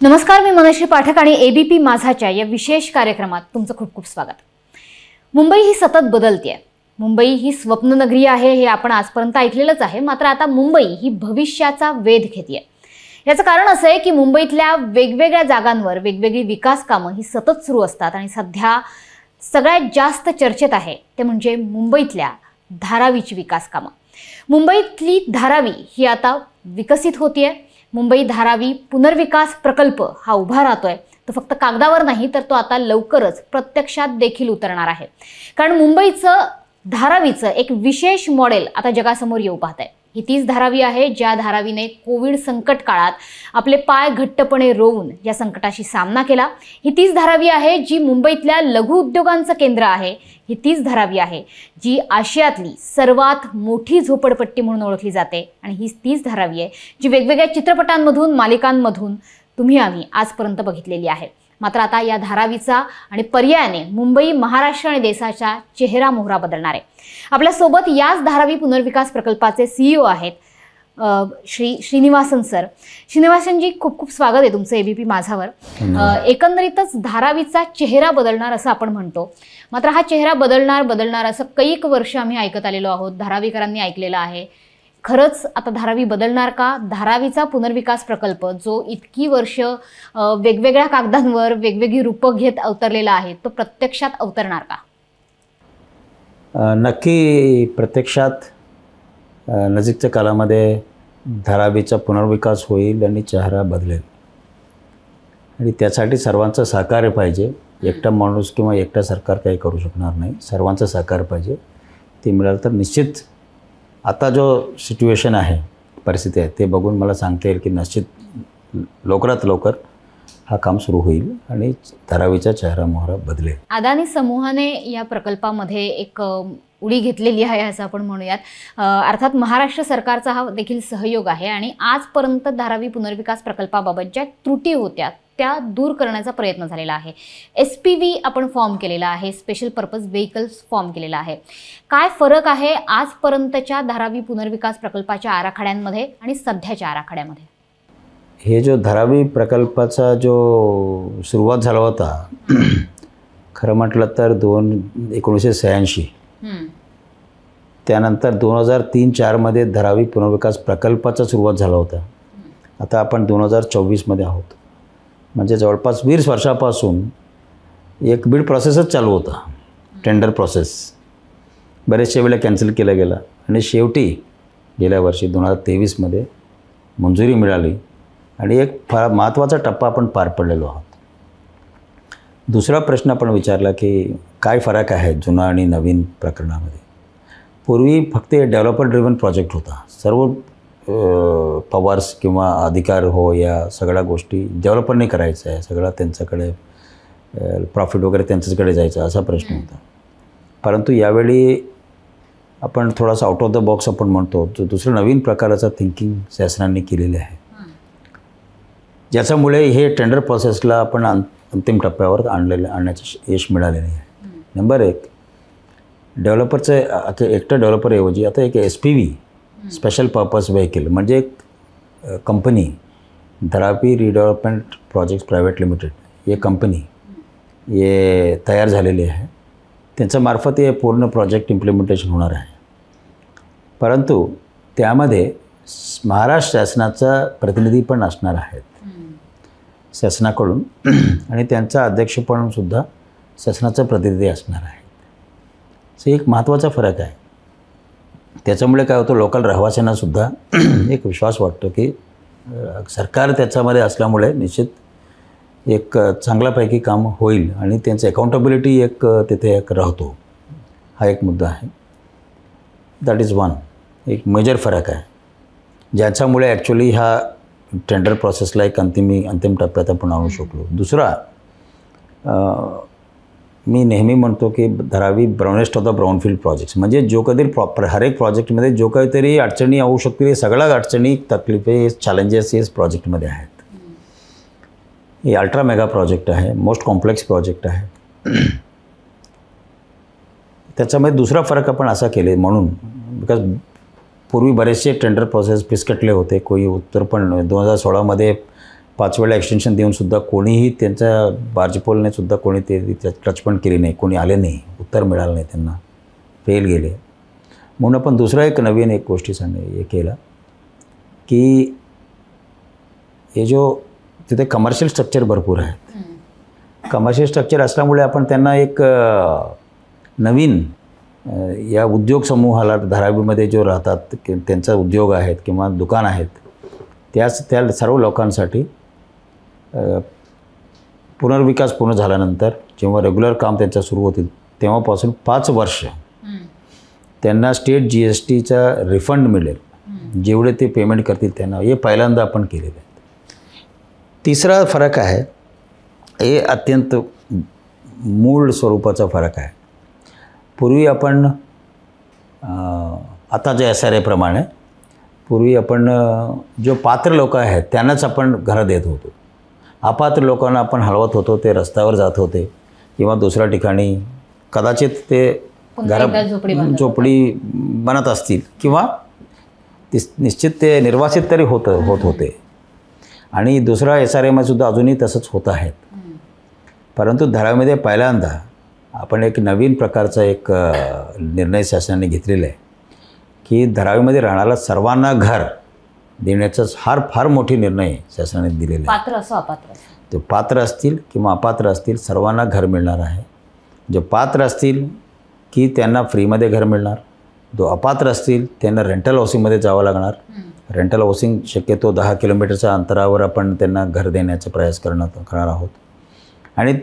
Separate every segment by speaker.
Speaker 1: नमस्कार, मी मनश्री पाठक आणि एबीपी माझाच्या या विशेष कार्यक्रमात तुमचं खूप खूप स्वागत। मुंबई ही सतत बदलते आहे। मुंबई ही स्वप्ननगरी आहे हे आपण आजपर्यंत ऐकलेलंच आहे। मात्र आता मुंबई ही भविष्याचा वेध घेते। याचं कारण असं आहे की मुंबईतल्या वेगवेगळ्या जागांवर वेगवेगळी विकास कामं ही सतत सुरू असतात आणि सध्या सगळ्यात जास्त चर्चेत आहे ते म्हणजे मुंबईतल्या धारावीची विकास कामं। मुंबईतली धारावी ही आता विकसित होतीये। मुंबई धारावी पुनर्विकास प्रकल्प हा उभा राहतोय। तो फक्त कागदावर नाही तर तो आता लवकरच प्रत्यक्षात देखील उतरणार आहे। कारण मुंबईचं धारावीचं एक विशेष मॉडेल आता जगासमोर येऊ पाहत आहे। ही तीच धारावी आहे ज्या धारावीने कोविड संकट काळात आपले पाय घट्टपणे रोवून या संकटाशी सामना केला। ही तीच धारावी आहे जी मुंबईतल्या लघु उद्योगांचं केंद्र आहे। ही तीच धारावी आहे जी आशियातली सर्वात मोठी झोपडपट्टी म्हणून ओळखली जाते आणि ही तीच धारावी आहे जी वेगवेगळ्या चित्रपटांमधून मालिकांमधून तुम्ही आम्ही आजपर्यंत बघितलेली आहे। मात्र आता या धारावीचा आणि पर्यायाने मुंबई, महाराष्ट्र आणि देशाचा चेहरा मोहरा बदलणार आहे। आपल्या सोबत याच धारावी पुनर्विकास प्रकल्पाचे सीईओ आहेत श्रीनिवासन सर। श्रीनिवासन जी, खूप खूप स्वागत आहे तुमचं एबीपी माझावर। एकंदरीतच धारावीचा चेहरा बदलणार असं आपण म्हणतो। मात्र हा चेहरा बदलणार असं कैक वर्ष आम्ही ऐकत आलेलो आहोत, धारावीकरांनी ऐकलेलं आहे। खरंच आता धारावी बदलणार का? धारावीचा पुनर्विकास प्रकल्प जो इतकी वर्ष वेगवेगळ्या कागदांवर वेगवेगळी रूपं घेत अवतरलेला आहे तो प्रत्यक्षात अवतरणार का?
Speaker 2: नक्की प्रत्यक्षात नजीकच्या काळामध्ये धारावीचा पुनर्विकास होईल आणि चेहरा बदलेल आणि त्यासाठी सर्वांचं सहकार्य पाहिजे। एकटा माणूस किंवा एकटा सरकार काही करू शकणार नाही, सर्वांचं सहकार्य पाहिजे। ते मिळालं तर निश्चित आता जो सिच्युएशन आहे, परिस्थिती आहे, ते बघून मला सांगता येईल की निश्चित लवकरात लवकर हा काम सुरू होईल आणि धारावीचा चेहरा मोहरा बदलेल।
Speaker 1: अदानी समूहाने या प्रकल्पामध्ये एक उडी घेतलेली आहे असं आपण म्हणूयात। अर्थात महाराष्ट्र सरकारचा हा देखील सहयोग आहे आणि आजपर्यंत धारावी पुनर्विकास प्रकल्पाबाबत ज्या त्रुटी होत्या त्या दूर करण्याचा प्रयत्न झालेला आहे। SPV आपण फॉर्म केलेला आहे, स्पेशल पर्पज व्हेकल्स फॉर्म केलेला आहे। काय फरक आहे आजपर्यंतच्या धारावी पुनर्विकास प्रकल्पाच्या आराखड्यांमध्ये आणि सध्याच्या आराखड्यामध्ये?
Speaker 2: हे जो धारावी प्रकल्पाचा जो सुरुवात झाला होता, खरं म्हटलं तर 1986 त्यानंतर 2003-04 मध्ये धारावी पुनर्विकास प्रकल्पाचा सुरुवात झाला होता। आता आपण 2024 मध्ये आहोत, म्हणजे जवळपास 20 वर्षापासून एक बिड प्रोसेसच चालू होता, टेंडर प्रोसेस। बरेचशा वेळा कॅन्सल केला गेला आणि शेवटी गेल्या वर्षी 2023 मध्ये मंजुरी मिळाली आणि एक फार महत्त्वाचा टप्पा आपण पार पडलेलो आहोत। दुसरा प्रश्न आपण विचारला की काय फरक आहे जुना आणि नवीन प्रकरणामध्ये। पूर्वी फक्त डेव्हलपर ड्रिव्हन प्रोजेक्ट होता। सर्व पॉवर्स किंवा अधिकार हो या सगळ्या गोष्टी डेव्हलपरने करायचं आहे, सगळं त्यांच्याकडे प्रॉफिट वगैरे त्यांच्याकडे जायचं असा प्रश्न होता। परंतु यावेळी आपण थोडासा आउट ऑफ द बॉक्स आपण म्हणतो, जो दुसरं नवीन प्रकाराचा थिंकिंग शासनाने केलेले आहे, ज्याच्यामुळे हे टेंडर प्रोसेसला आपण अंतिम टप्प्यावर आणण्याचं यश मिळालेलं आहे। नंबर 1, डेव्हलपरचं आता एकटा डेव्हलपरऐवजी आता एक SPV स्पेशल पर्पज व्हेकल म्हणजे एक company, Dharavi redevelopment projects private limited, ये कंपनी ये तयार झालेली आहे। त्यांच्यामार्फत हे पूर्ण प्रोजेक्ट इम्प्लिमेंटेशन होणार आहे। परंतु त्यामध्ये महाराष्ट्र शासनाचा प्रतिनिधी पण असणार आहेत शासनाकडून आणि त्यांचा अध्यक्षपणसुद्धा शासनाचा प्रतिनिधी असणार आहे। सो एक महत्त्वाचा फरक आहे। त्याच्यामुळे काय होतं, लोकल रहिवाशांनासुद्धा एक विश्वास वाटतो की सरकार त्याच्यामध्ये असल्यामुळे निश्चित एक चांगल्यापैकी काम होईल आणि त्यांचं अकाउंटेबिलिटी एक तिथे एक राहतो। हा एक मुद्दा आहे। दॅट इज वन, एक मेजर फरक आहे ज्याच्यामुळे ॲक्च्युली हा टेंडर प्रोसेसला एक अंतिम टप्प्यात आपण आणू शकलो। दुसरा, मी नेहमी म्हणतो की Dharavi brownest of the brownfield projects, म्हणजे जो कधी हर एक प्रोजेक्टमध्ये जो काहीतरी अडचणी येऊ शकतील, सगळ्या अडचणी, तकलीफे, चॅलेंजेस या प्रोजेक्टमध्ये आहेत। हे अल्ट्रा मेगा प्रोजेक्ट आहे, मोस्ट कॉम्प्लेक्स प्रोजेक्ट आहे। त्याच्यामध्ये दुसरा फरक आपण असा केले म्हणून, बिकॉज पूर्वी बरेचसे टेंडर प्रोसेस फिसकटले होते। कोई उत्तर पण 2016 मध्ये 5 वेळा एक्सटेन्शन देऊनसुद्धा कोणीही त्यांच्या बार्जीपोलने सुद्धा कोणी ते टच पण केली नाही, कोणी आले नाही, उत्तर मिळालं नाही त्यांना, फेल गेले. म्हणून आपण दुसरा एक नवीन एक गोष्टी हे केलं की हे जो तिथे कमर्शियल स्ट्रक्चर भरपूर आहेत. कमर्शियल स्ट्रक्चर असल्यामुळे आपण त्यांना एक नवीन या उद्योग समूहाला धारावीमध्ये जो राहतात की त्यांचा उद्योग आहेत किंवा दुकान आहेत त्या सर्व लोकांसाठी पुनर्विकास पूर्ण झाल्यानंतर जेव्हा रेग्युलर काम त्यांचं सुरू होतील तेव्हापासून 5 वर्ष त्यांना स्टेट GSTचा रिफंड मिळेल, जेवढे ते पेमेंट करतील त्यांना. हे पहिल्यांदा आपण केलेलं आहे. तिसरा फरक आहे, हे अत्यंत मूळ स्वरूपाचा फरक आहे. पूर्वी आपण आताच्या SRA प्रमाणे पूर्वी आपण जो पात्र लोक आहेत त्यांनाच आपण घरं देत होतो. अपात्र लोकांना आपण हलवत होतो, ते रस्त्यावर जात होते किंवा दुसऱ्या ठिकाणी कदाचित ते झोपडी बनत असतील किंवा निश्चित ते निर्वासित तरी होत होते. आणि दुसरा SRA सुद्धा अजूनही तसंच होत आहेत. परंतु धारावीमध्ये पहिल्यांदा आपण एक नवीन प्रकारचा एक निर्णय शासनाने घेतलेला आहे की धारावीमध्ये राहणाऱ्या सर्वांना घर देण्याचा फार मोठी निर्णय शासनाने दिलेला आहे.
Speaker 1: पात्र असो अपात्र
Speaker 2: ते पात्र असतील किंवा अपात्र असतील सर्वांना घर मिळणार आहे. जे पात्र असतील की त्यांना फ्रीमध्ये घर मिळणार, जो अपात्र असतील त्यांना रेंटल हाऊसिंगमध्ये जावं लागणार. रेंटल हाऊसिंग शक्यतो 10 किलोमीटरच्या अंतरावर आपण त्यांना घर देण्याचा प्रयास करणार आहोत. आणि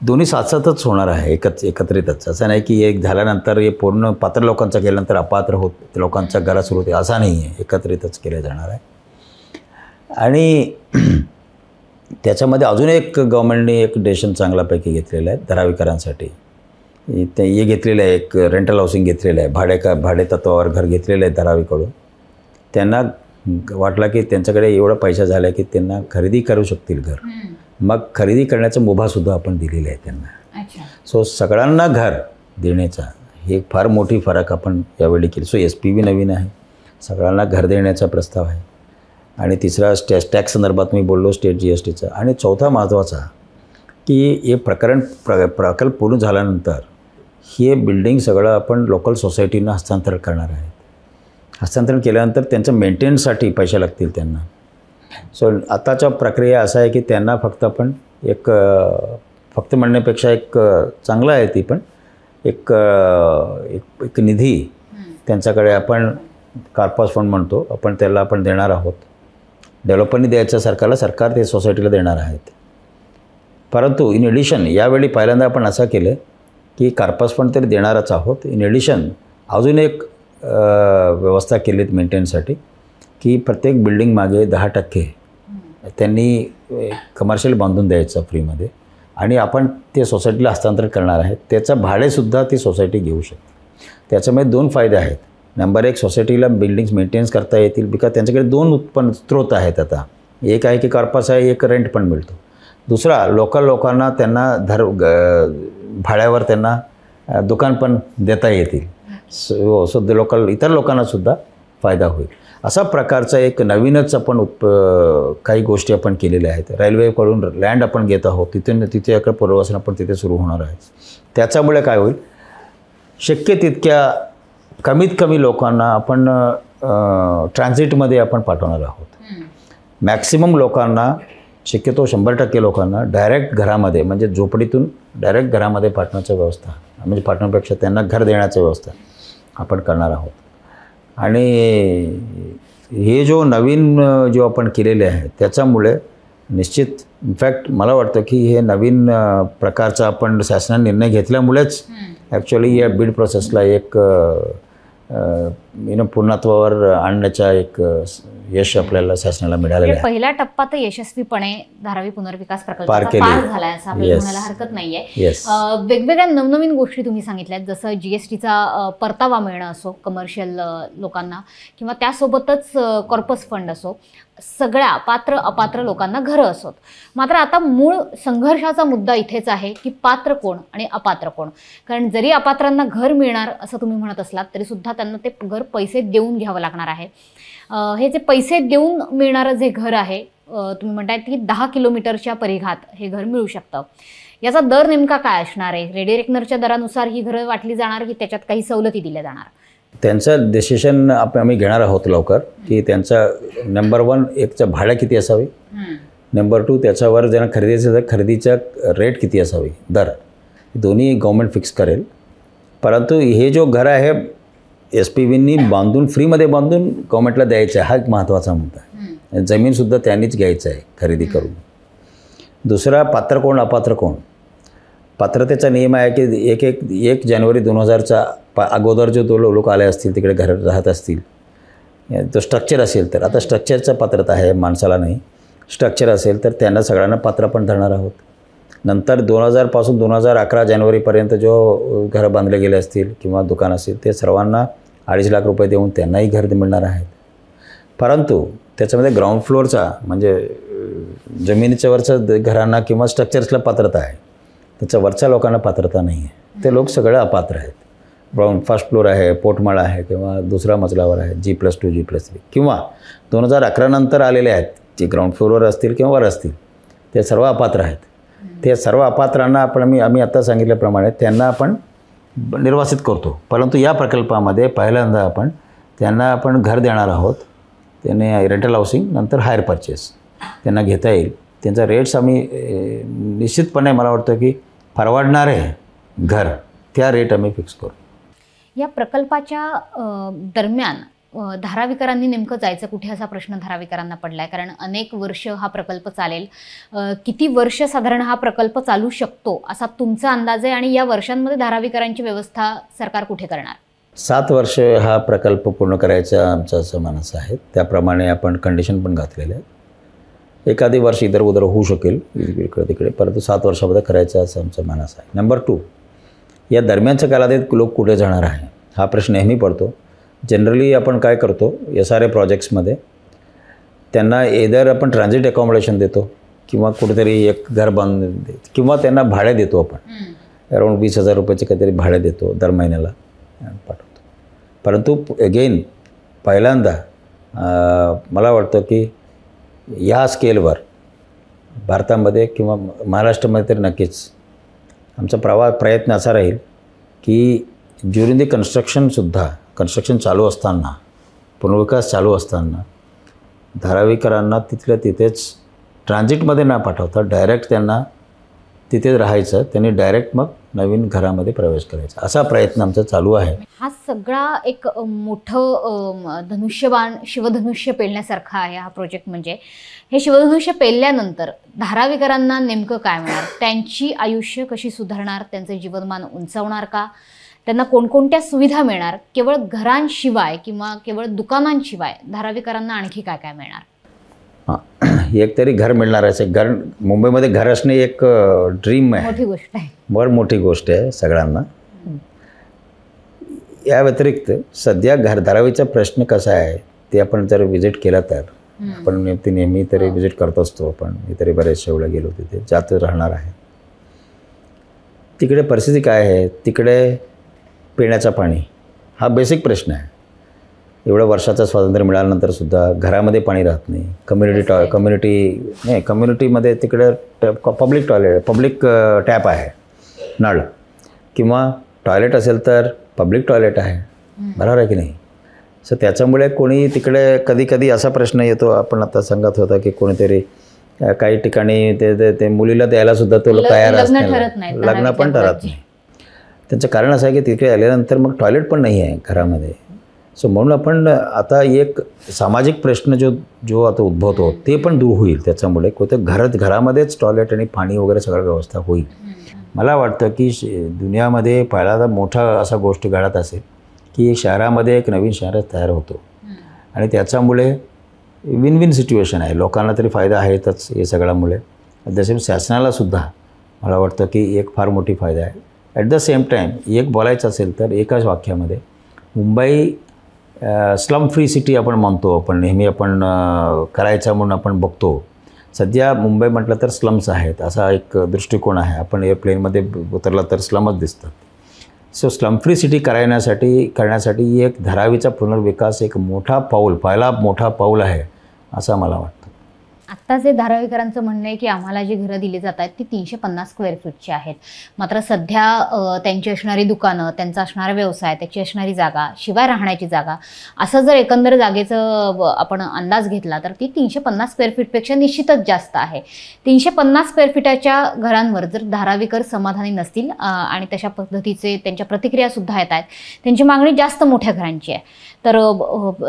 Speaker 2: दोन्ही साथसाथच होणार आहे, एकत्रितच. असं नाही की एक झाल्यानंतर हे पूर्ण पात्र लोकांचं केल्यानंतर अपात्र होत लोकांच्या घरा सुरू होते, असा नाही आहे. एकत्रितच केले जाणार आहे. आणि त्याच्यामध्ये अजून एक गव्हर्नमेंटने एक डिसिजन चांगल्यापैकी घेतलेलं आहे धारावीकरांसाठी. ते हे घेतलेलं आहे, एक रेंटल हाऊसिंग घेतलेलं आहे, भाडे तत्वावर घर घेतलेलं आहे धारावीकडून. त्यांना वाटलं की त्यांच्याकडे एवढा पैसा झाला की त्यांना खरेदी करू शकतील घर. मग खरेदी करण्याचा मुभासुद्धा आपण दिलेला आहे त्यांना. सो सगळ्यांना घर देण्याचा हे फार मोठी फरक आपण यावेळी केली. सो SPV नवीन आहे, सगळ्यांना घर देण्याचा प्रस्ताव आहे. आणि तिसरा टॅक्स संदर्भात मी बोललो स्टेट GSTचा. आणि चौथा महत्त्वाचा की हे प्रकल्प पूर्ण झाल्यानंतर हे बिल्डिंग सगळं आपण लोकल सोसायटींना हस्तांतरण करणार आहेत. हस्तांतरण केल्यानंतर त्यांच्या मेंटेनन्ससाठी पैसे लागतील त्यांना. सो आताच्या प्रक्रिया असा आहे की त्यांना फक्त आपण फक्त म्हणण्यापेक्षा एक चांगलं आहे ती पण एक निधी त्यांच्याकडे आपण कार्पास फंड म्हणतो आपण त्याला आपण देणार आहोत. डेव्हलपरनी द्यायचं सरकारला, सरकार ते सोसायटीला देणार आहेत. परंतु इन एडिशन यावेळी पहिल्यांदा आपण असं केलं की कार्पास फंड तरी देणारच आहोत. इन एडिशन अजून एक व्यवस्था केली आहेत मेंटेनन्ससाठी की प्रत्येक बिल्डिंग मागे 10% त्यांनी कमर्शियल बांधून द्यायचं फ्रीमध्ये. आणि आपण ते सोसायटीला हस्तांतरण करणार आहेत. त्याचं भाडेसुद्धा ती सोसायटी घेऊ शकते. त्याच्यामुळे 2 फायदे आहेत. नंबर 1, सोसायटीला बिल्डिंग्स मेंटेन्स करता येतील बिकॉज त्यांच्याकडे 2 उत्पन्न स्रोत आहेत. आता एक आहे की कार्पास आहे, एक रेंट पण मिळतो. दुसरा लोकल लोकांना त्यांना भाड्यावर त्यांना दुकान पण देता येतील. सो लोकल इतर लोकांनासुद्धा फायदा होईल. असा प्रकारचा एक नवीनच आपण काही गोष्टी आपण केलेल्या आहेत. रेल्वेकडून लँड आपण घेत आहोत, तिथे पुनर्वसन आपण तिथे सुरू होणार आहे. त्याच्यामुळे काय होईल, शक्य तितक्या कमीत कमी लोकांना आपण ट्रान्झिटमध्ये आपण पाठवणार आहोत. मॅक्सिमम लोकांना शक्यतो 100% लोकांना डायरेक्ट घरामध्ये म्हणजे झोपडीतून डायरेक्ट घरामध्ये पाठवण्याची व्यवस्था म्हणजे पाठवण्यापेक्षा त्यांना घर देण्याची व्यवस्था आपण करणार आहोत. आणि हे जो नवीन जो आपण केलेले आहे त्याच्यामुळे निश्चित इनफॅक्ट मला वाटतं की हे नवीन प्रकारचा आपण शासनाने निर्णय घेतल्यामुळेच ॲक्च्युअली या बीड प्रोसेसला एक पूर्णत्वावर आणण्याचा एक यश आपल्याला शासनाला मिळालेलं आहे.
Speaker 1: पहिला टप्पा तर यशस्वीपणे धारावी पुनर्विकास प्रकल्प पार झाला असं आपल्याला म्हणायला हरकत नाहीये. वेगवेगळ्या नवनवीन गोष्टी तुम्ही सांगितल्यात, जसं GSTचा परतावा मिळणं असो कमर्शियल लोकांना किंवा त्यासोबतच कॉर्पस फंड असो, सगळ्या पात्र अपात्र लोकांना घरं असोत. मात्र आता मूळ संघर्षाचा मुद्दा इथेच आहे की पात्र कोण आणि अपात्र कोण. कारण जरी अपात्रांना घर मिळणार असं तुम्ही म्हणत असलात तरी सुद्धा त्यांना ते घर पैसे देऊन घ्यावं लागणार आहे. हे जे पैसे देऊन मिळणारं जे घर आहे तुम्ही म्हणताय की 10 किलोमीटरच्या परिघात हे घर मिळू शकतं. याचा दर नेमका काय असणार आहे? रेडी रेकनरच्या दरानुसार ही घरं वाटली जाणार की त्याच्यात काही सवलती दिल्या जाणार?
Speaker 2: त्यांचं डिसिशन आम्ही घेणार आहोत लवकर, की त्यांचा नंबर 1 एकचं भाडं किती असावे, नंबर 2 त्याच्यावर ज्यांना खरेदीचं तर खरेदीचा रेट किती असावी, दर दोन्ही गव्हर्मेंट फिक्स करेल. परंतु हे जो घर आहे SPVनी बांधून फ्रीमध्ये बांधून गव्हर्मेंटला द्यायचं आहे, हा एक महत्त्वाचा मुद्दा आहे. जमीनसुद्धा त्यांनीच घ्यायचं आहे खरेदी करून. दुसरा, पात्र कोण अपात्र कोण. पात्रतेचा नियम आहे की 1 जानेवारी 2000च्या अगोदर जो लोक आले असतील तिकडे घर राहत असतील, तो स्ट्रक्चर असेल तर, आता स्ट्रक्चरचं पात्रता आहे माणसाला नाही, स्ट्रक्चर असेल तर त्यांना सगळ्यांना पात्र पण धरणार आहोत. नंतर 2000 पासून 2011 जानेवारीपर्यंत जो घरं बांधले गेले असतील किंवा दुकान असेल ते सर्वांना 2.5 लाख रुपये देऊन त्यांनाही घर मिळणार आहेत. परंतु त्याच्यामध्ये ग्राउंड फ्लोअरचा म्हणजे जमिनीच्या वरचं घरांना किंवा स्ट्रक्चर्सला पात्रता आहे, त्याच्या वरच्या लोकांना पात्रता नाही आहे. ते लोक सगळं अपात्र आहेत. फर्स्ट फ्लोअर आहे, पोटमाळा आहे किंवा दुसरा मजलावर आहे, G+2 G+3 किंवा 2011 नंतर आलेले आहेत जे ग्राउंड फ्लोअरवर असतील किंवा वर असतील, ते सर्व अपात्र आहेत. ते सर्व अपात्रांना आम्ही आता सांगितल्याप्रमाणे त्यांना आपण निर्वासित करतो. परंतु या प्रकल्पामध्ये पहिल्यांदा त्यांना घर देणार आहोत. त्याने रेंटल हाऊसिंग, नंतर हायर परचेस त्यांना घेता येईल. त्यांचा रेट्स आम्ही निश्चितपणे मला वाटतं की परवडणारे घर त्या रेट आम्ही फिक्स करू.
Speaker 1: या प्रकल्पाच्या दरम्यान धारावीकरांनी नेमकं जायचं कुठे असा प्रश्न धारावीकरांना पडला आहे. कारण अनेक वर्ष हा प्रकल्प चालेल. किती वर्ष साधारण हा प्रकल्प चालू शकतो असा तुमचा अंदाज आहे आणि या वर्षांमध्ये धारावीकरांची व्यवस्था सरकार कुठे करणार?
Speaker 2: 7 वर्ष हा प्रकल्प पूर्ण करायचा आमचा असं मानस आहे. त्याप्रमाणे आपण कंडिशन पण घातलेले आहेत. एखादी वर्ष इधर उधर होऊ शकेल इकडे तिकडे, परंतु 7 वर्षामध्ये करायचं असं आमचं मानस आहे. नंबर 2, या दरम्यानच्या कालावधीत लोक कुठे जाणार आहे हा प्रश्न नेहमी पडतो. जनरली आपण काय करतो SRA प्रोजेक्ट्समध्ये त्यांना एदर आपण ट्रान्झिट अकॉमोडेशन देतो किंवा कुठेतरी एक घर बांधून किंवा त्यांना भाडे देतो. आपण अराऊंड 20,000 रुपयाचे काहीतरी भाडे देतो दर महिन्याला पाठवतो. परंतु अगेन पहिल्यांदा मला वाटतं की या स्केलवर भारतामध्ये किंवा महाराष्ट्रामध्ये तर नक्कीच आमचा प्रयत्न असा राहील की ज्युरिंग दी कन्स्ट्रक्शन चालू असताना, पुनर्विकास चालू असताना धारावीकरांना तिथल्या तिथेच ट्रान्झिटमध्ये न पाठवता डायरेक्ट त्यांना तिथेच राहायचं, त्यांनी डायरेक्ट मग नवीन घरामध्ये प्रवेश करायचा, असा प्रयत्न आमचा चालू आहे.
Speaker 1: हा सगळा एक मोठं धनुष्यबाण, शिवधनुष्य पेलण्यासारखा आहे हा प्रोजेक्ट. म्हणजे हे शिवधनुष्य पेलल्यानंतर धारावीकरांना नेमकं काय मिळणार? त्यांची आयुष्य कशी सुधारणार? त्यांचं जीवनमान उंचावणार का? त्यांना कोणकोणत्या सुविधा मिळणार? केवळ घरांशिवाय किंवा केवळ दुकानांशिवाय धारावीकरांना आणखी काय काय मिळणार?
Speaker 2: एक तरी घर मिळणार आहे. घर मुंबईमध्ये घर असणे एक ड्रीम आहे,
Speaker 1: मोठी गोष्ट आहे,
Speaker 2: मोठी गोष्ट आहे सगळ्यांना. या व्यतिरिक्त सध्या धारावीचा प्रश्न कसा आहे ते आपण जर विजिट केला तर आपण नेहमी तरी विजिट करत असतो. आपण मी तरी बरेचशा वेळा गेलो तिथे, जात राहणार आहे. तिकडे परिस्थिती काय आहे? तिकडे पिण्याचं पाणी हा बेसिक प्रश्न आहे. एवढं वर्षाचं स्वातंत्र्य मिळाल्यानंतर सुद्धा घरामध्ये पाणी राहत नाही. कम्युनिटीमध्ये तिकडे पब्लिक टॅप आहे, नळ किंवा टॉयलेट असेल तर पब्लिक टॉयलेट आहे, बरोबर आहे की नाही? सो त्याच्यामुळे कोणी तिकडे कधी असा प्रश्न येतो, आपण आता सांगत होता की कोणीतरी काही ठिकाणी ते मुलीला द्यायलासुद्धा तो तयार असतात, लग्न पण ठरत नाही. त्यांचं कारण असं आहे की तिकडे आल्यानंतर मग टॉयलेट पण नाही आहे घरामध्ये. सो म्हणून आपण आता एक सामाजिक प्रश्न जो आता उद्भवतो ते पण दूर होईल. त्याच्यामुळे घरामध्येच टॉयलेट आणि पाणी वगैरे सगळं व्यवस्था होईल. मला वाटतं की दुनियामध्ये पहिल्यांदा मोठा असा गोष्ट घडत असेल की शहरामध्ये एक नवीन शहर तयार होतो आणि त्याच्यामुळे विन विन सिच्युएशन आहे. लोकांना तरी फायदा आहेतच हे सगळ्यामुळे. जसे शासनालासुद्धा मला वाटतं की एक फार मोठी फायदा आहे. ॲट द सेम टाईम एक बोलायचं असेल तर एकाच वाक्यामध्ये मुंबई स्लम फ्री सिटी आपण म्हणतो, आपण नेहमी आपण करायचं म्हणून आपण बघतो. सध्या मुंबई म्हटलं तर स्लम्स आहेत असा एक दृष्टिकोन आहे. आपण एअरप्लेनमध्ये उतरला तर स्लमच दिसतात. सो स्लम फ्री सिटी करण्यासाठी एक धारावीचा पुनर्विकास एक पहिला मोठा पाऊल आहे असं मला वाटतं.
Speaker 1: आत्ता जे धारावीकरांचं म्हणणं आहे की आम्हाला जी घरं दिली जात आहेत ती 350 स्क्वेअर फीटची आहेत. मात्र सध्या त्यांची असणारी दुकानं, त्यांचा असणारा व्यवसाय, त्याची असणारी जागा, शिवाय राहण्याची जागा, असं जर एकंदर जागेचं आपण अंदाज घेतला तर ती 350 स्क्वेअर फीटपेक्षा निश्चितच जास्त आहे. 350 स्क्वेअर फीटाच्या घरांवर जर धारावीकर समाधानी नसतील आणि तशा पद्धतीचे त्यांच्या प्रतिक्रियासुद्धा येत आहेत, त्यांची मागणी जास्त मोठ्या घरांची आहे, तर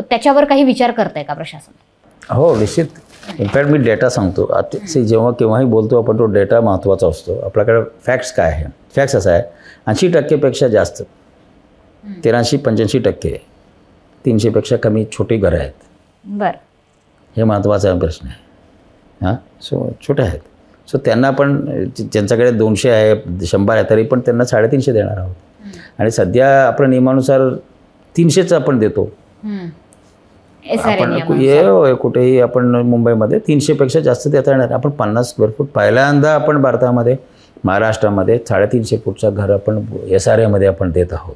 Speaker 1: त्याच्यावर काही विचार करत आहे का प्रशासन?
Speaker 2: हो, निश्चित. इनफॅक्ट मी डेटा सांगतो. आता जेव्हा केव्हाही बोलतो आपण, तो डेटा महत्त्वाचा असतो. आपल्याकडे फॅक्ट्स काय आहे? फॅक्ट्स असा आहे, 80% जास्त, 83-85%, 300पेक्षा कमी छोटी घरं आहेत.
Speaker 1: बरं,
Speaker 2: हे महत्त्वाचा प्रश्न आहे. हां, सो छोटे आहेत. सो त्यांना पण, ज्यांच्याकडे 200 आहे, 100 आहे, तरी पण त्यांना 350 देणार आहोत. आणि सध्या आपल्या नियमानुसार 300च आपण देतो. आपण कुठेही आपण मुंबईमध्ये 300पेक्षा जास्त देता येणार. आपण 50 स्क्वेअर फूट पहिल्यांदा आपण भारतामध्ये, महाराष्ट्रामध्ये 350 फूटचं घर आपण SRA आपण देत आहोत.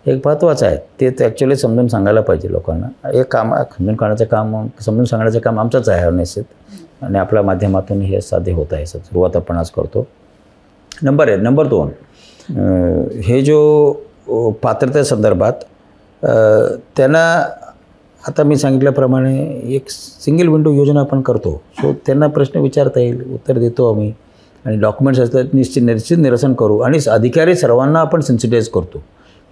Speaker 2: एक महत्त्वाचं आहे, ते ॲक्च्युली समजून सांगायला पाहिजे लोकांना. एक काम समजून काढण्याचं काम, समजून सांगण्याचं काम आमचंच आहे निश्चित, आणि आपल्या माध्यमातून हे साध्य होत आहे. सुरुवात आपण आज करतो. नंबर 2, हे जो पात्रतेसंदर्भात त्यांना, आता मी सांगितल्याप्रमाणे एक सिंगल विंडो योजना आपण करतो. सो त्यांना प्रश्न विचारता येईल, उत्तर देतो आम्ही, आणि डॉक्युमेंट्स असतात निश्चित निरसन करू. आणि अधिकारी सर्वांना आपण सेन्सिटाईज करतो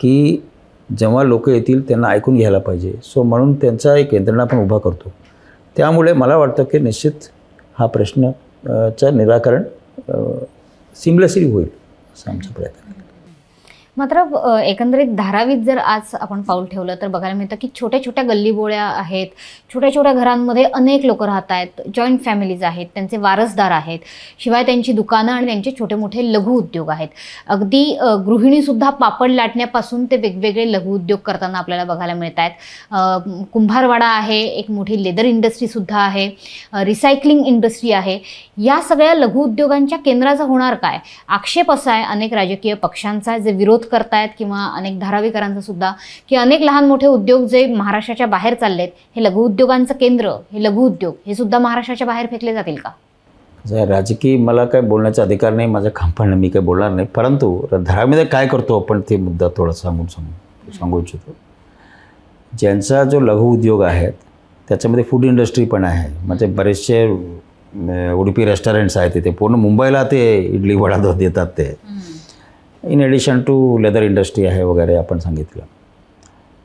Speaker 2: की जेव्हा लोक येतील त्यांना ऐकून घ्यायला पाहिजे. सो म्हणून त्यांचा एक यंत्रणा आपण उभा करतो. त्यामुळे मला वाटतं की निश्चित हा प्रश्नचं निराकरण सिमलेसली होईल असा आमचा प्रयत्न आहे.
Speaker 1: मात्र एकंदरीत धारावीत जर आज आपण पाऊल ठेवलं तर बघायला मिळतं की छोट्या छोट्या गल्लीबोळ्या आहेत, छोट्या छोट्या घरांमध्ये अनेक लोक राहत आहेत, जॉईंट फॅमिलीज आहेत, त्यांचे वारसदार आहेत, शिवाय त्यांची दुकानं आणि त्यांचे छोटे मोठे लघु उद्योग आहेत. अगदी गृहिणीसुद्धा पापड लाटण्यापासून ते वेगवेगळे लघु उद्योग करताना आपल्याला बघायला मिळत आहेत. कुंभारवाडा आहे, एक मोठी लेदर इंडस्ट्रीसुद्धा आहे, रिसायकलिंग इंडस्ट्री आहे. या सगळ्या लघु उद्योगांच्या केंद्राचा होणार काय? आक्षेप असा आहे अनेक राजकीय पक्षांचा जे विरोध करतायत, किंवा अनेक धारावीकरांचा सुद्धा, की अनेक लहान मोठे उद्योग जे महाराष्ट्राच्या बाहेर चाललेत, हे लघु उद्योगांचं केंद्र, हे लघु उद्योग हे सुद्धा महाराष्ट्राच्या बाहेर फेकले जातील का?
Speaker 2: राजकीय मला काय बोलण्याचा अधिकार नाही, माझं काम पण मी काय बोलणार नाही. परंतु धारावीमध्ये काय करतो आपण ते मुद्दा थोडा सांगू इच्छितो. ज्यांचा जो लघु उद्योग आहेत त्याच्यामध्ये फूड इंडस्ट्री पण आहे. म्हणजे बरेचसे उडुपी रेस्टॉरंट्स आहेत तिथे, पूर्ण मुंबईला ते इडली वडा देतात ते. In addition to leather industry आहे वगैरे आपण सांगितलं.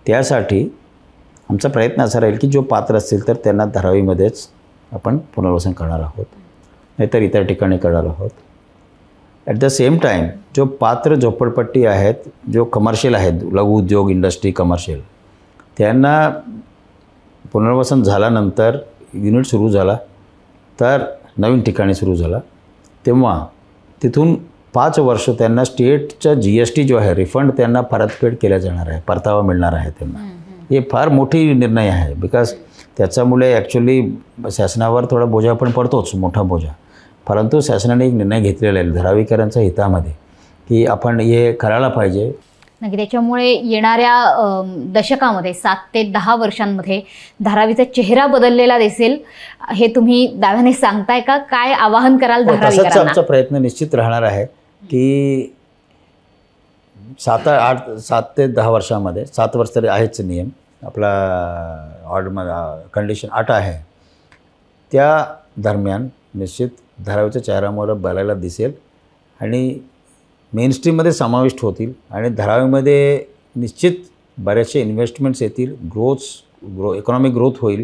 Speaker 2: त्यासाठी आमचा प्रयत्न असा राहील की जो पात्र असतील तर त्यांना धारावीमध्येच आपण पुनर्वसन करणार आहोत, नाहीतर इतर ठिकाणी करणार आहोत. ॲट द सेम टाईम जो पात्र झोपडपट्टी आहेत, जो कमर्शियल आहेत, लघु उद्योग इंडस्ट्री कमर्शियल, त्यांना पुनर्वसन झाल्यानंतर युनिट सुरू झाला, तर नवीन ठिकाणी सुरू झाला, तेव्हा तिथून 5 वर्ष त्यांना स्टेटचा GST जो आहे रिफंड त्यांना परतफेड केला जाणार आहे, परतावा मिळणार आहे त्यांना. हे फार मोठी निर्णय आहे, बिकॉज त्याच्यामुळे ॲक्च्युली शासनावर थोडा बोजा पण पडतोच, मोठा बोजा. परंतु शासनाने एक निर्णय घेतलेला आहे धारावीकरांच्या हितामध्ये की आपण हे करायला पाहिजे.
Speaker 1: नक्की. त्याच्यामुळे येणाऱ्या दशकामध्ये 7 ते 10 वर्षांमध्ये धारावीचा चेहरा बदललेला दिसेल, हे तुम्ही दाव्याने सांगताय का? काय आवाहन कराल धारावीकरांना?
Speaker 2: तसाच आमचा प्रयत्न निश्चित राहणार आहे की 7 ते 10 वर्षामध्ये, 7 वर्ष तरी आहेच नियम आपला, कंडिशन 8 आहे, त्या दरम्यान निश्चित धारावीचा चेहरा मला बदलायला दिसेल आणि मेनस्ट्रीममध्ये समाविष्ट होतील. आणि धारावीमध्ये निश्चित बरेचसे इन्व्हेस्टमेंट्स येतील, इकॉनॉमिक ग्रोथ होईल,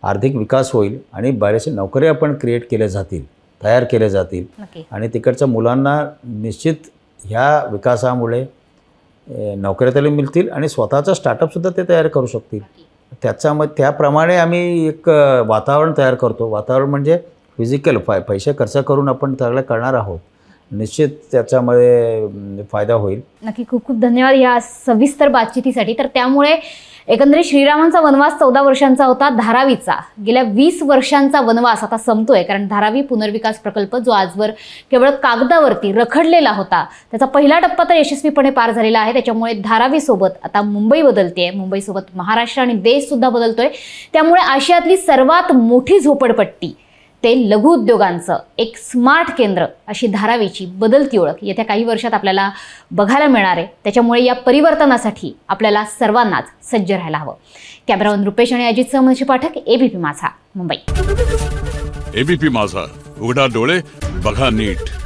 Speaker 2: आर्थिक विकास होईल, आणि बरेचसे नोकऱ्या पण क्रिएट केल्या जातील, तयार केले जातील. आणि तिकडच्या मुलांना निश्चित ह्या विकासामुळे नोकऱ्या तरी मिळतील आणि स्वतःचा स्टार्टअपसुद्धा ते तयार करू शकतील. त्याप्रमाणे आम्ही एक वातावरण तयार करतो. वातावरण म्हणजे फिजिकल पैसे खर्च करून आपण त्याला करणार आहोत. निश्चित त्याच्यामध्ये फायदा होईल.
Speaker 1: नक्की. खूप खूप धन्यवाद या सविस्तर बातचीतीसाठी. तर त्यामुळे एकंदरीत श्रीरामांचा वनवास 14 वर्षांचा होता, धारावीचा गेल्या 20 वर्षांचा वनवास आता संपतोय. कारण धारावी पुनर्विकास प्रकल्प जो आजवर केवळ कागदावरती रखडलेला होता, त्याचा पहिला टप्पा तर यशस्वीपणे पार झालेला आहे. त्याच्यामुळे धारावीसोबत आता मुंबई बदलते, मुंबईसोबत महाराष्ट्र आणि देशसुद्धा बदलतोय. त्यामुळे आशियातली सर्वात मोठी झोपडपट्टी ते लघु उद्योगांचं एक स्मार्ट केंद्र अशी धारावीची बदलती ओळख येत्या काही वर्षात आपल्याला बघायला मिळणार आहे. त्याच्यामुळे या परिवर्तनासाठी आपल्याला सर्वांनाच सज्ज राहायला हवं. कॅमेरामन रुपेश आणि अजितसह मनीषा पाठक, एबीपी माझा, मुंबई.
Speaker 3: एबीपी माझा, उघडा डोळे बघा नीट.